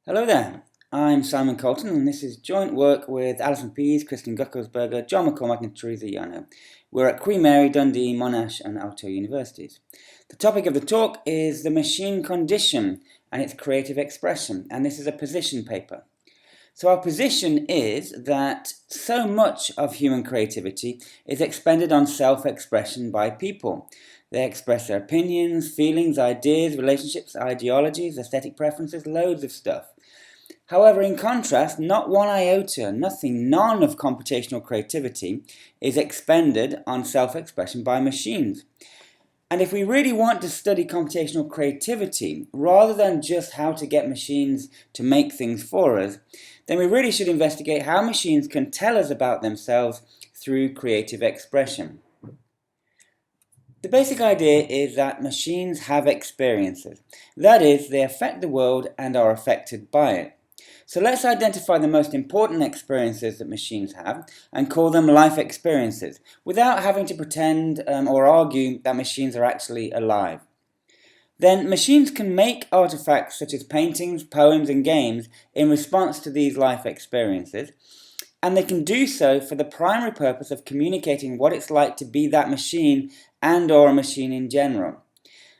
Hello there, I'm Simon Colton and this is joint work with Alison Pease, Guckelsberger, John McCormack and Teresa Llano. We're at Queen Mary, Dundee, Monash and Aalto universities. The topic of the talk is the machine condition and its creative expression, and this is a position paper. So our position is that so much of human creativity is expended on self-expression by people. They express their opinions, feelings, ideas, relationships, ideologies, aesthetic preferences, loads of stuff. However, in contrast, not one iota, none of computational creativity is expended on self-expression by machines. And if we really want to study computational creativity, rather than just how to get machines to make things for us, then we really should investigate how machines can tell us about themselves through creative expression. The basic idea is that machines have experiences. That is, they affect the world and are affected by it. So let's identify the most important experiences that machines have and call them life experiences, without having to pretend or argue that machines are actually alive. Then machines can make artifacts such as paintings, poems and games in response to these life experiences, and they can do so for the primary purpose of communicating what it's like to be that machine and or a machine in general.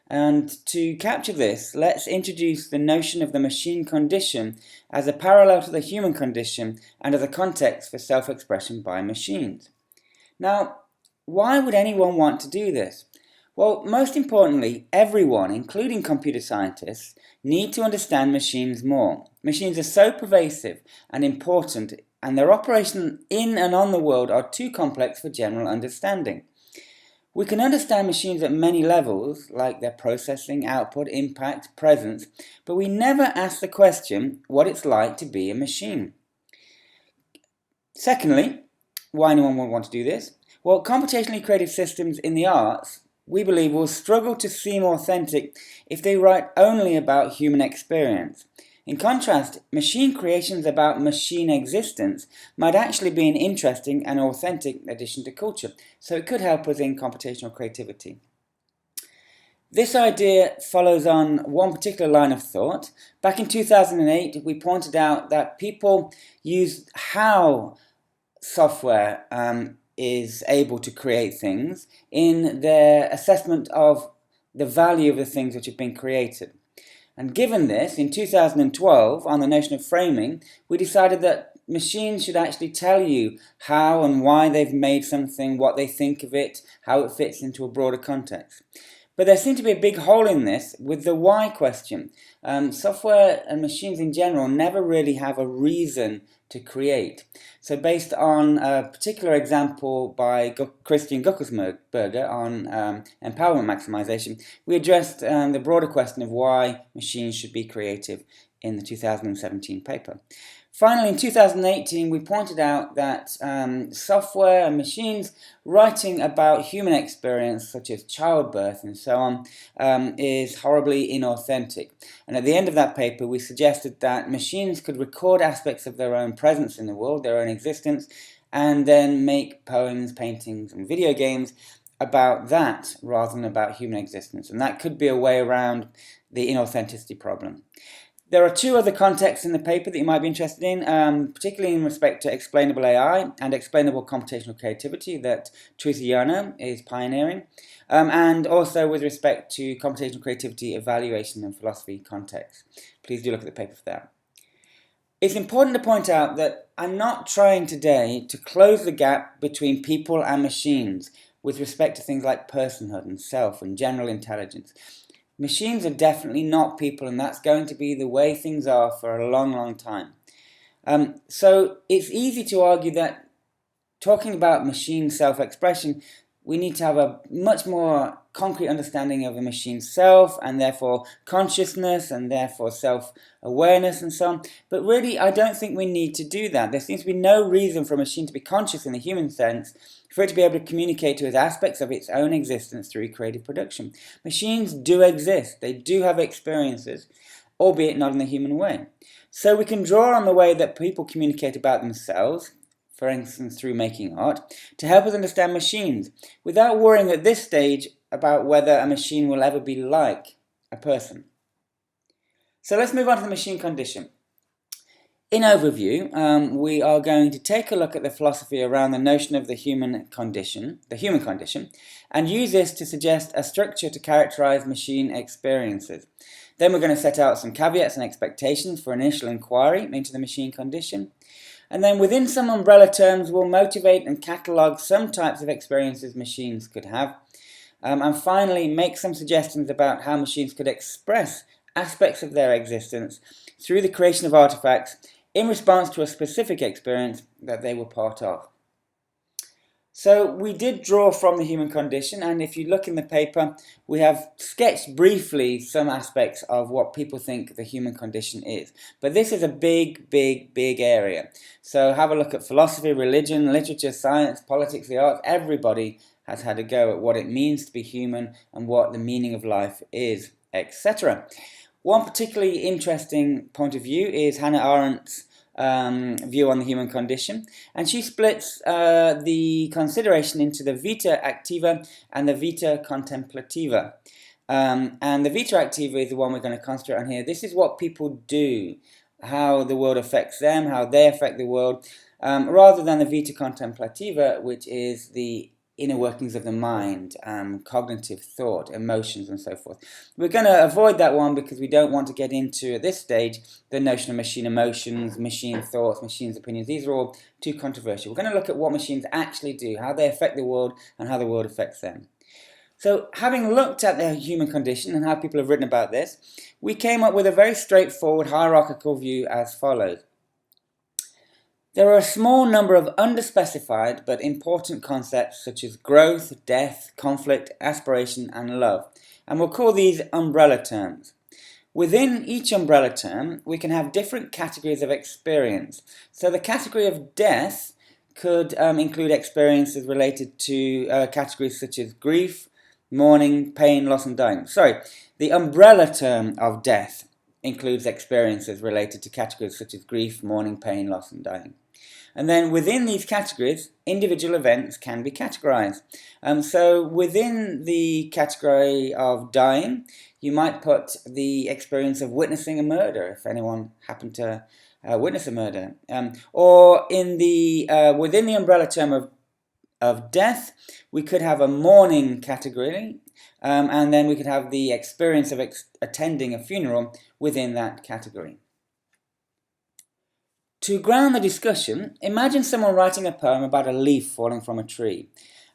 And to capture this, let's introduce the notion of the machine condition as a parallel to the human condition and as a context for self-expression by machines. Now, why would anyone want to do this? Well, most importantly, everyone, including computer scientists, need to understand machines more. Machines are so pervasive and important, and their operation in and on the world are too complex for general understanding. We can understand machines at many levels, like their processing, output, impact, presence, but we never ask the question what it's like to be a machine. Secondly, why anyone would want to do this? Well, computationally creative systems in the arts, we believe, will struggle to seem authentic if they write only about human experience. In contrast, machine creations about machine existence might actually be an interesting and authentic addition to culture, so it could help us in computational creativity. This idea follows on one particular line of thought. Back in 2008, we pointed out that people use how software is able to create things in their assessment of the value of the things which have been created. And given this, in 2012, on the notion of framing, we decided that machines should actually tell you how and why they've made something, what they think of it, how it fits into a broader context. But there seemed to be a big hole in this with the why question. Software and machines in general never really have a reason to create. So based on a particular example by Christian Guckelsberger on empowerment maximization, we addressed the broader question of why machines should be creative in the 2017 paper. Finally, in 2018, we pointed out that software and machines writing about human experience, such as childbirth and so on, is horribly inauthentic. And at the end of that paper, we suggested that machines could record aspects of their own presence in the world, their own existence, and then make poems, paintings, and video games about that rather than about human existence. And that could be a way around the inauthenticity problem. There are two other contexts in the paper that you might be interested in, particularly in respect to explainable AI and explainable computational creativity that Teresa Llano is pioneering, and also with respect to computational creativity evaluation and philosophy context. Please do look at the paper for that. It's important to point out that I'm not trying today to close the gap between people and machines with respect to things like personhood and self and general intelligence. Machines are definitely not people, and that's going to be the way things are for a long, long time. So it's easy to argue that talking about machine self-expression, we need to have a much more concrete understanding of a machine's self, and therefore consciousness, and therefore self-awareness and so on. But really, I don't think we need to do that. There seems to be no reason for a machine to be conscious in the human sense, for it to be able to communicate to us aspects of its own existence through creative production. Machines do exist. They do have experiences, albeit not in the human way. So we can draw on the way that people communicate about themselves, for instance through making art, to help us understand machines, without worrying at this stage about whether a machine will ever be like a person. So let's move on to the machine condition. In overview, we are going to take a look at the philosophy around the notion of the human condition, and use this to suggest a structure to characterize machine experiences. Then we're going to set out some caveats and expectations for initial inquiry into the machine condition. And then within some umbrella terms, we'll motivate and catalogue some types of experiences machines could have. And finally, make some suggestions about how machines could express aspects of their existence through the creation of artifacts in response to a specific experience that they were part of. So we did draw from the human condition, and if you look in the paper, we have sketched briefly some aspects of what people think the human condition is. But this is a big area. So have a look at philosophy, religion, literature, science, politics, the arts. Everybody has had a go at what it means to be human and what the meaning of life is, etc. One particularly interesting point of view is Hannah Arendt's view on the human condition, and she splits the consideration into the vita activa and the vita contemplativa. And the vita activa is the one we're going to concentrate on here. This is what people do, how the world affects them, how they affect the world, rather than the vita contemplativa, which is the inner workings of the mind, cognitive thought, emotions, and so forth. We're going to avoid that one because we don't want to get into, at this stage, the notion of machine emotions, machine thoughts, machines' opinions. These are all too controversial. We're going to look at what machines actually do, how they affect the world, and how the world affects them. So, having looked at the human condition and how people have written about this, we came up with a very straightforward hierarchical view as follows. There are a small number of underspecified but important concepts such as growth, death, conflict, aspiration, and love, and we'll call these umbrella terms. Within each umbrella term, we can have different categories of experience. So the category of death could include experiences related to categories such as grief, mourning, pain, loss, and dying. The umbrella term of death includes experiences related to categories such as grief, mourning, pain, loss, and dying. And then within these categories, individual events can be categorized. So within the category of dying, you might put the experience of witnessing a murder, if anyone happened to witness a murder. Or in the within the umbrella term of death, we could have a mourning category, and then we could have the experience of attending a funeral within that category. To ground the discussion, imagine someone writing a poem about a leaf falling from a tree,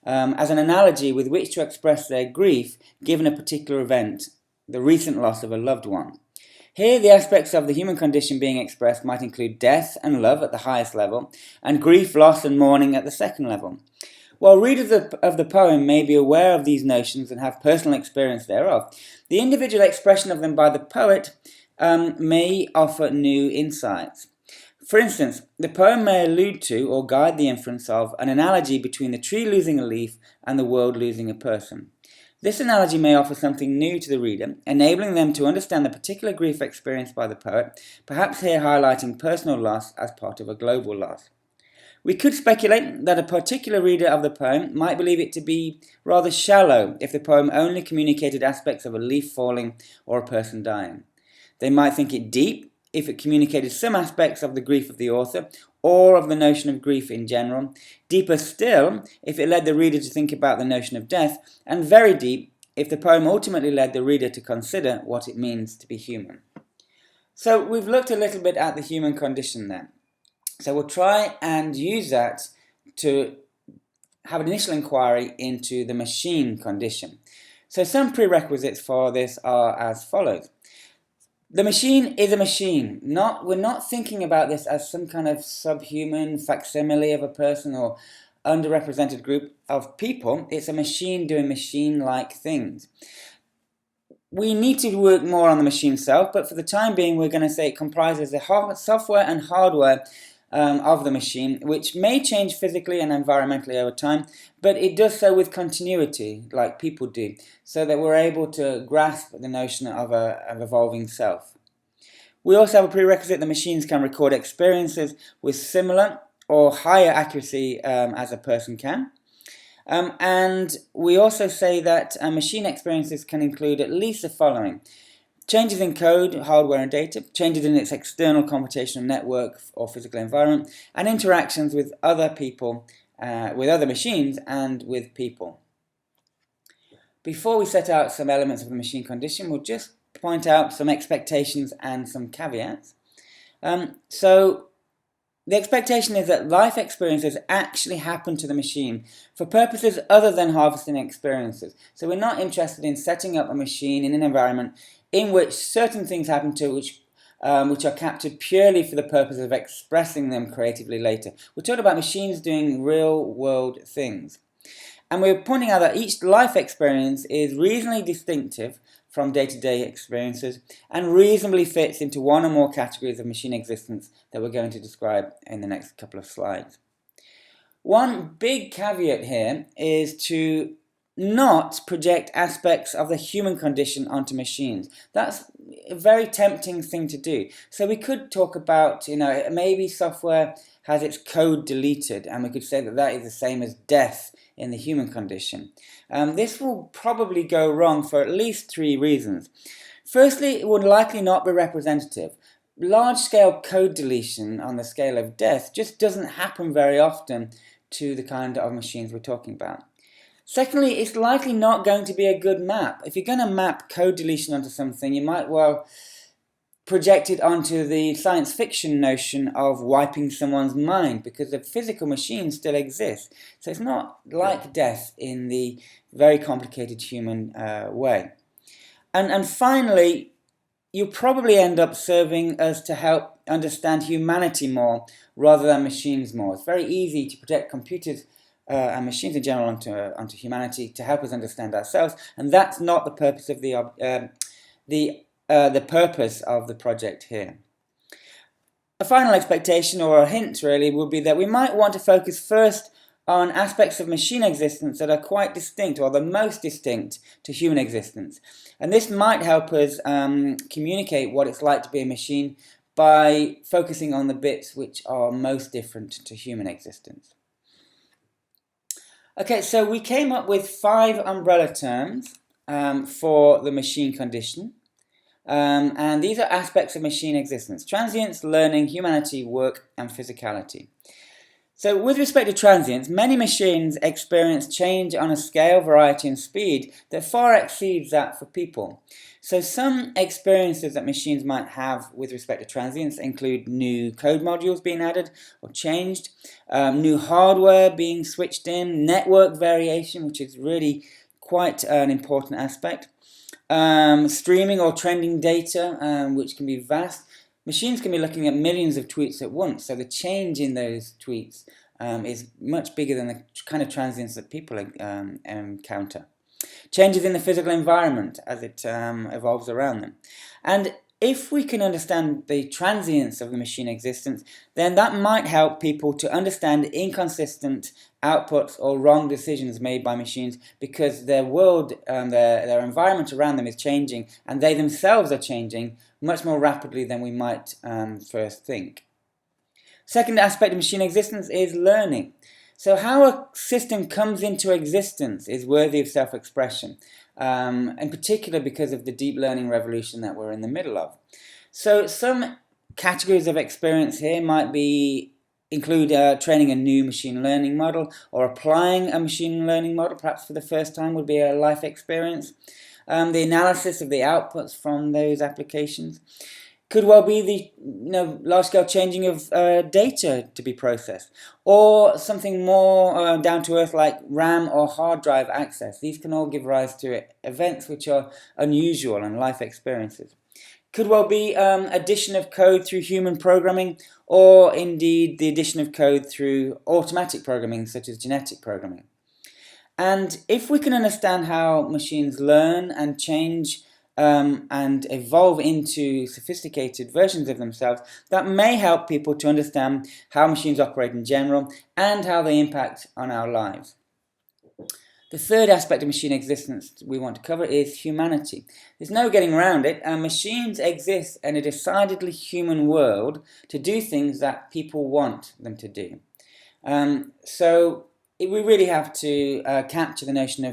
as an analogy with which to express their grief given a particular event, the recent loss of a loved one. Here, the aspects of the human condition being expressed might include death and love at the highest level, and grief, loss, and mourning at the second level. While readers of the poem may be aware of these notions and have personal experience thereof, the individual expression of them by the poet may offer new insights. For instance, the poem may allude to or guide the inference of an analogy between the tree losing a leaf and the world losing a person. This analogy may offer something new to the reader, enabling them to understand the particular grief experienced by the poet, perhaps here highlighting personal loss as part of a global loss. We could speculate that a particular reader of the poem might believe it to be rather shallow if the poem only communicated aspects of a leaf falling or a person dying. They might think it deep if it communicated some aspects of the grief of the author or of the notion of grief in general, deeper still if it led the reader to think about the notion of death, and very deep if the poem ultimately led the reader to consider what it means to be human. So we've looked a little bit at the human condition then. So we'll try and use that to have an initial inquiry into the machine condition. So some prerequisites for this are as follows. The machine is a machine. We're not thinking about this as some kind of subhuman facsimile of a person or underrepresented group of people. It's a machine doing machine-like things. We need to work more on the machine itself, but for the time being we're going to say it comprises the software and hardware of the machine, which may change physically and environmentally over time, but it does so with continuity, like people do, so that we're able to grasp the notion of an evolving self. We also have a prerequisite that machines can record experiences with similar or higher accuracy as a person can. And we also say that machine experiences can include at least the following. changes in code, hardware and data, changes in its external computational network or physical environment, and interactions with other people, with other machines and with people. Before we set out some elements of the machine condition, we'll just point out some expectations and some caveats. So the expectation is that life experiences actually happen to the machine for purposes other than harvesting experiences. So we're not interested in setting up a machine in an environment in which certain things happen to which are captured purely for the purpose of expressing them creatively later. We're talking about machines doing real-world things. And we're pointing out that each life experience is reasonably distinctive from day-to-day experiences and reasonably fits into one or more categories of machine existence that we're going to describe in the next couple of slides. One big caveat here is to not project aspects of the human condition onto machines. That's a very tempting thing to do. So we could talk about, maybe software has its code deleted, and we could say that that is the same as death in the human condition. This will probably go wrong for at least 3 reasons. Firstly, it would likely not be representative. Large-scale code deletion on the scale of death just doesn't happen very often to the kind of machines we're talking about. Secondly, it's likely not going to be a good map. If you're going to map code deletion onto something, you might well project it onto the science fiction notion of wiping someone's mind, because the physical machine still exists. So it's not like death in the very complicated human way. And finally, you'll probably end up serving us to help understand humanity more rather than machines more. It's very easy to project computers and machines in general onto humanity to help us understand ourselves, and that's not the purpose of the purpose of the project here. A final expectation, or a hint really, would be that we might want to focus first on aspects of machine existence that are quite distinct, or the most distinct to human existence. And this might help us communicate what it's like to be a machine by focusing on the bits which are most different to human existence. Okay, so we came up with 5 umbrella terms for the machine condition. And these are aspects of machine existence: transience, learning, humanity, work, and physicality. So with respect to transience, many machines experience change on a scale, variety, and speed that far exceeds that for people. So some experiences that machines might have with respect to transience include new code modules being added or changed, new hardware being switched in, network variation, which is really quite an important aspect, streaming or trending data, which can be vast. Machines can be looking at millions of tweets at once, so the change in those tweets is much bigger than the kind of transience that people encounter. Changes in the physical environment as it evolves around them. And if we can understand the transience of the machine existence, then that might help people to understand inconsistent outputs or wrong decisions made by machines, because their world, their environment around them is changing, and they themselves are changing much more rapidly than we might first think. Second aspect of machine existence is learning. So how a system comes into existence is worthy of self-expression, in particular because of the deep learning revolution that we're in the middle of. So some categories of experience here might include training a new machine learning model, or applying a machine learning model perhaps for the first time would be a life experience. The analysis of the outputs from those applications could well be the large-scale changing of data to be processed, or something more down to earth like RAM or hard drive access. These can all give rise to events which are unusual and life experiences. Could well be addition of code through human programming, or indeed the addition of code through automatic programming such as genetic programming. And if we can understand how machines learn and change and evolve into sophisticated versions of themselves, that may help people to understand how machines operate in general and how they impact on our lives. The third aspect of machine existence we want to cover is humanity. There's no getting around it. Machines exist in a decidedly human world to do things that people want them to do. So we really have to capture the notion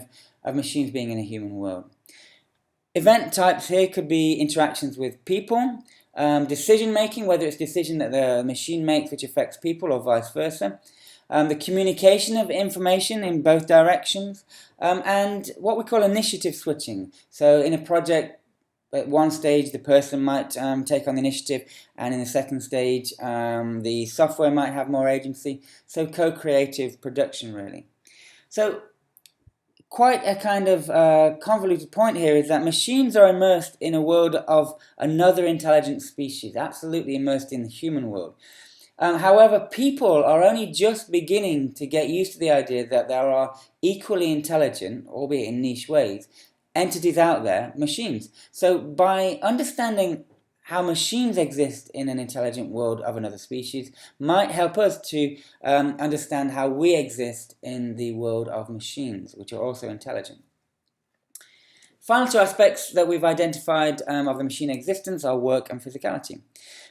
of machines being in a human world. Event types here could be interactions with people, decision making, whether it's decision that the machine makes which affects people or vice versa, the communication of information in both directions, and what we call initiative switching. So in a project, at one stage the person might take on the initiative, and in the second stage the software might have more agency. So co-creative production, really. So quite a kind of convoluted point here is that machines are immersed in a world of another intelligent species, absolutely immersed in the human world. However, people are only just beginning to get used to the idea that there are equally intelligent, albeit in niche ways, entities out there, machines. So by understanding how machines exist in an intelligent world of another species might help us to understand how we exist in the world of machines, which are also intelligent. Final two aspects that we've identified of the machine existence are work and physicality.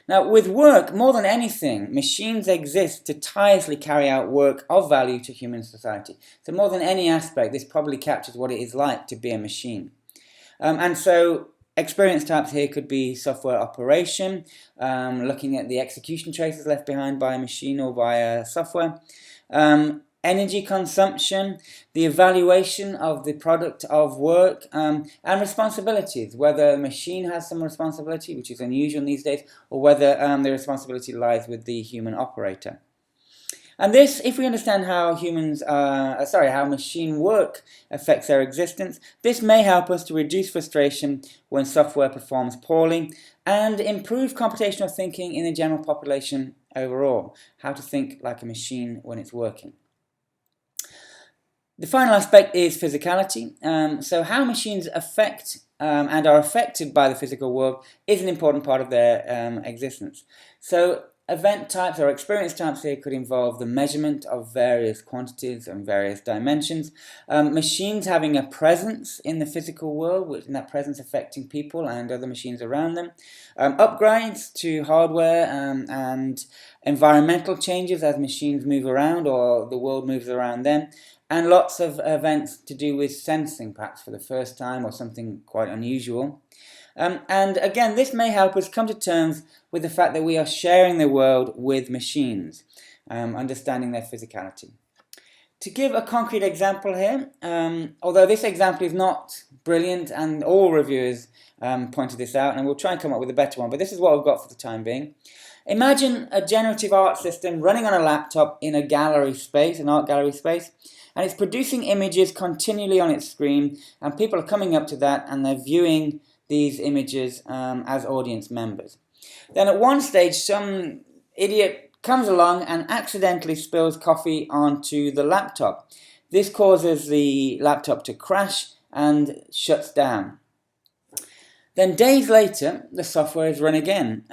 Now, with work, more than anything, machines exist to tirelessly carry out work of value to human society. So more than any aspect, this probably captures what it is like to be a machine. And so experience types here could be software operation, looking at the execution traces left behind by a machine or by a software. Energy consumption, the evaluation of the product of work, and responsibilities, whether a machine has some responsibility, which is unusual these days, or whether the responsibility lies with the human operator. And this, if we understand how how machine work affects their existence, this may help us to reduce frustration when software performs poorly and improve computational thinking in the general population overall, how to think like a machine when it's working. The final aspect is physicality. So how machines affect and are affected by the physical world is an important part of their existence. So event types or experience types here could involve the measurement of various quantities and various dimensions, machines having a presence in the physical world, and that presence affecting people and other machines around them, upgrades to hardware and environmental changes as machines move around or the world moves around them, and lots of events to do with sensing, perhaps for the first time or something quite unusual. And again, this may help us come to terms with the fact that we are sharing the world with machines, understanding their physicality. To give a concrete example here, although this example is not brilliant and all reviewers pointed this out, and we'll try and come up with a better one, but this is what I've got for the time being. Imagine a generative art system running on a laptop in a gallery space, an art gallery space, and it's producing images continually on its screen, and people are coming up to that and they're viewing these images as audience members. Then at one stage, some idiot comes along and accidentally spills coffee onto the laptop. This causes the laptop to crash and shuts down. Then days later, the software is run again,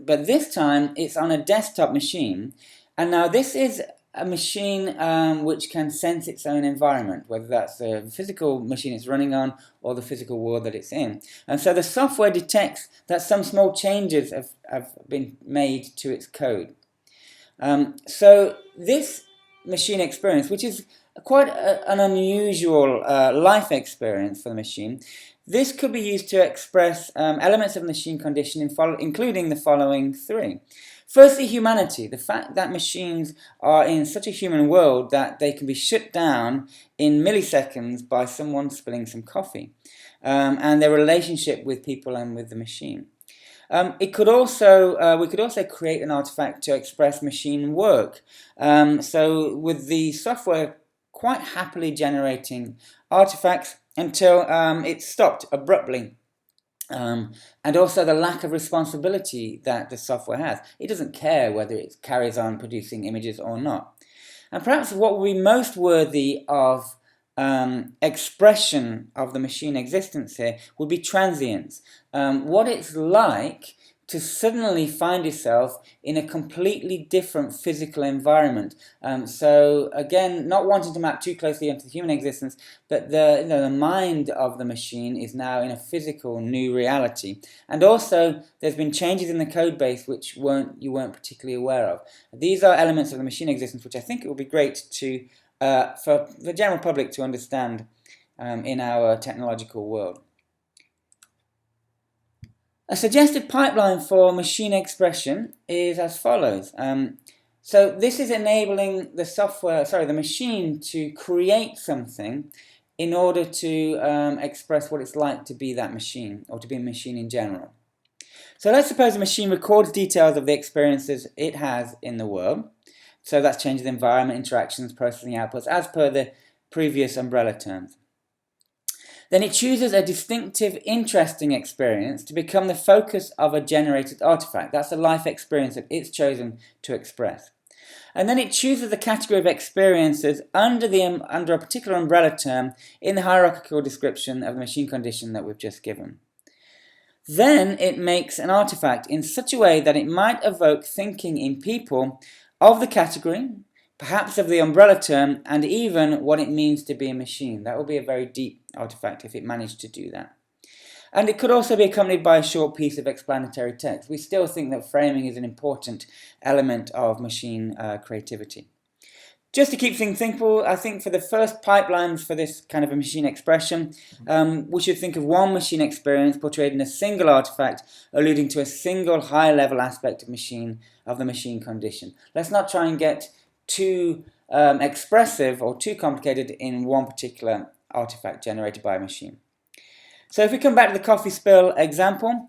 but this time it's on a desktop machine, and now this is a machine which can sense its own environment, whether that's the physical machine it's running on or the physical world that it's in. And so the software detects that some small changes have been made to its code. So this machine experience, which is quite an unusual life experience for the machine, this could be used to express elements of the machine condition, including the following three. Firstly, humanity, the fact that machines are in such a human world that they can be shut down in milliseconds by someone spilling some coffee, and their relationship with people and with the machine. We could also create an artifact to express machine work. So with the software quite happily generating artifacts until it stopped abruptly. And also the lack of responsibility that the software has. It doesn't care whether it carries on producing images or not. And perhaps what would be most worthy of expression of the machine existence here would be transience. What it's like to suddenly find yourself in a completely different physical environment. So again, not wanting to map too closely onto the human existence, but the mind of the machine is now in a physical new reality. And also, there's been changes in the code base which you weren't particularly aware of. These are elements of the machine existence which I think it would be great to for the general public to understand in our technological world. A suggested pipeline for machine expression is as follows. So this is enabling the machine to create something in order to express what it's like to be that machine, or to be a machine in general. So let's suppose a machine records details of the experiences it has in the world. So that's changes environment, interactions, processing outputs, as per the previous umbrella terms. Then it chooses a distinctive, interesting experience to become the focus of a generated artifact. That's a life experience that it's chosen to express. And then it chooses a category of experiences under a particular umbrella term in the hierarchical description of the machine condition that we've just given. Then it makes an artifact in such a way that it might evoke thinking in people of the category, perhaps of the umbrella term, and even what it means to be a machine. That would be a very deep artifact if it managed to do that. And it could also be accompanied by a short piece of explanatory text. We still think that framing is an important element of machine creativity. Just to keep things simple, I think for the first pipelines for this kind of a machine expression, we should think of one machine experience portrayed in a single artifact, alluding to a single high-level aspect of the machine condition. Let's not try and get too expressive or too complicated in one particular artifact generated by a machine. So if we come back to the coffee spill example,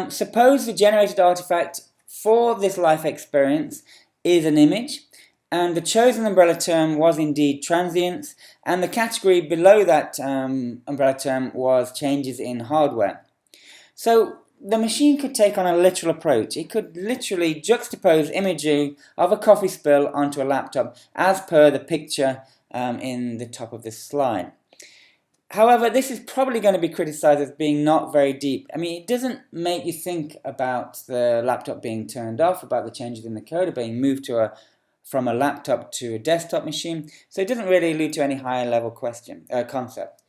suppose the generated artifact for this life experience is an image, and the chosen umbrella term was indeed transience, and the category below that umbrella term was changes in hardware. So the machine could take on a literal approach. It could literally juxtapose imagery of a coffee spill onto a laptop as per the picture in the top of this slide. However, this is probably going to be criticized as being not very deep. I mean, it doesn't make you think about the laptop being turned off, about the changes in the code, or being moved from a laptop to a desktop machine. So it doesn't really allude to any higher level concept.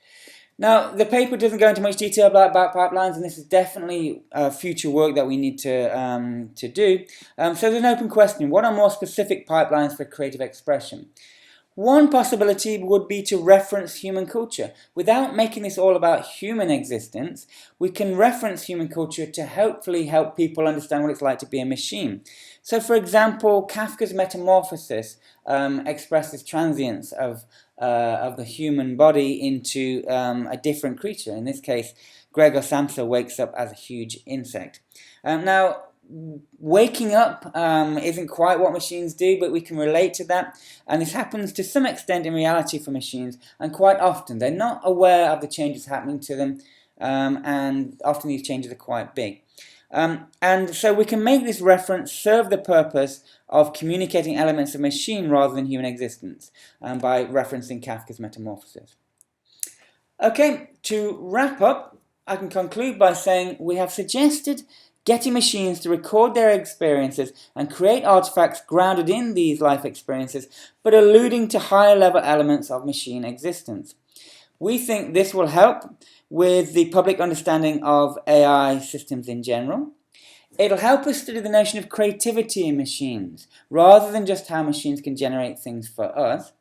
Now, the paper doesn't go into much detail about pipelines, and this is definitely future work that we need to do. So there's an open question. What are more specific pipelines for creative expression? One possibility would be to reference human culture. Without making this all about human existence, we can reference human culture to hopefully help people understand what it's like to be a machine. So, for example, Kafka's Metamorphosis expresses transience of the human body into a different creature. In this case, Gregor Samsa wakes up as a huge insect. Now, waking up isn't quite what machines do, but we can relate to that, and this happens to some extent in reality for machines, and quite often they're not aware of the changes happening to them, and often these changes are quite big. And so we can make this reference serve the purpose of communicating elements of machine rather than human existence by referencing Kafka's Metamorphosis. Okay, to wrap up, I can conclude by saying we have suggested getting machines to record their experiences and create artifacts grounded in these life experiences, but alluding to higher level elements of machine existence. We think this will help with the public understanding of AI systems in general. It'll help us study the notion of creativity in machines, rather than just how machines can generate things for us.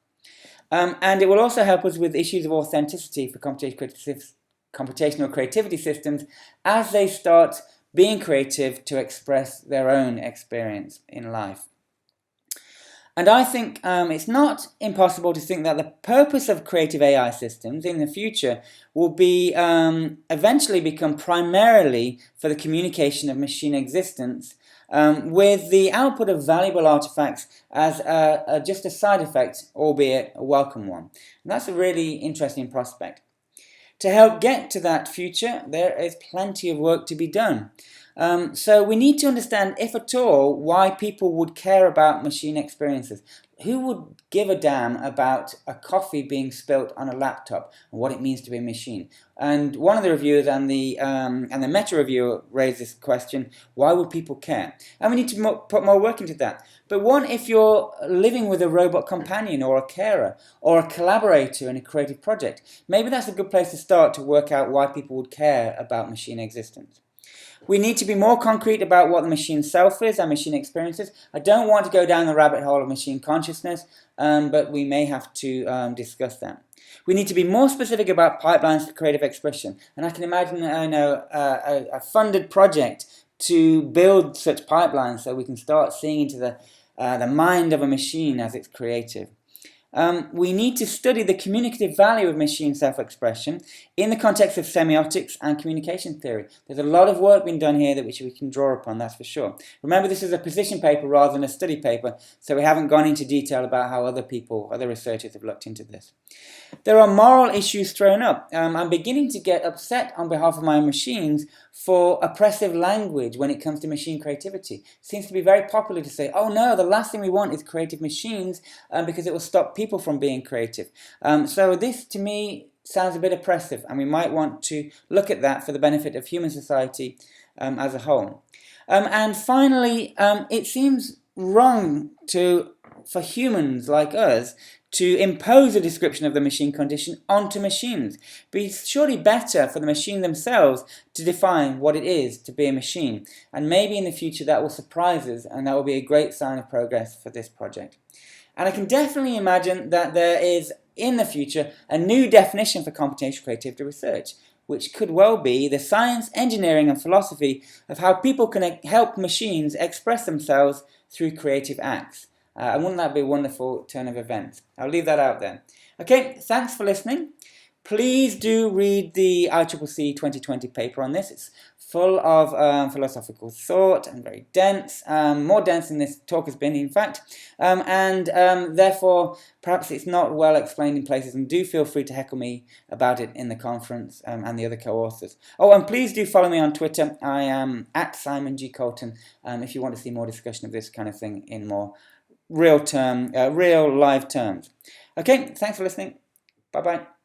And it will also help us with issues of authenticity for computational creativity systems as they start being creative to express their own experience in life. And I think it's not impossible to think that the purpose of creative AI systems in the future will be eventually become primarily for the communication of machine existence, with the output of valuable artifacts as just a side effect, albeit a welcome one. And that's a really interesting prospect. To help get to that future, there is plenty of work to be done. So we need to understand, if at all, why people would care about machine experiences. Who would give a damn about a coffee being spilt on a laptop and what it means to be a machine? And one of the reviewers and the meta reviewer raised this question: why would people care? And we need to put more work into that. But what if you're living with a robot companion or a carer or a collaborator in a creative project? Maybe that's a good place to start to work out why people would care about machine existence. We need to be more concrete about what the machine self is and machine experiences. I don't want to go down the rabbit hole of machine consciousness, but we may have to discuss that. We need to be more specific about pipelines for creative expression. And I can imagine a funded project to build such pipelines so we can start seeing into the mind of a machine as it's creative. We need to study the communicative value of machine self-expression in the context of semiotics and communication theory. There's a lot of work being done here that we can draw upon, that's for sure. Remember, this is a position paper rather than a study paper, so we haven't gone into detail about how other researchers have looked into this. There are moral issues thrown up. I'm beginning to get upset on behalf of my own machines for oppressive language when it comes to machine creativity. It seems to be very popular to say, oh no, the last thing we want is creative machines because it will stop people from being creative. So this, to me, sounds a bit oppressive, and we might want to look at that for the benefit of human society as a whole. And finally, it seems wrong for humans like us to impose a description of the machine condition onto machines. But it's surely better for the machine themselves to define what it is to be a machine. And maybe in the future that will surprise us, and that will be a great sign of progress for this project. And I can definitely imagine that there is, in the future, a new definition for computational creativity research, which could well be the science, engineering, and philosophy of how people can help machines express themselves through creative acts. And wouldn't that be a wonderful turn of events? I'll leave that out there. Okay, thanks for listening. Please do read the ICCC 2020 paper on this. It's full of philosophical thought and very dense, more dense than this talk has been, in fact. Therefore, perhaps it's not well explained in places, and do feel free to heckle me about it in the conference and the other co-authors. Oh, and please do follow me on Twitter. I am at Simon G. Colton if you want to see more discussion of this kind of thing in more real live terms. Okay, thanks for listening. Bye-bye.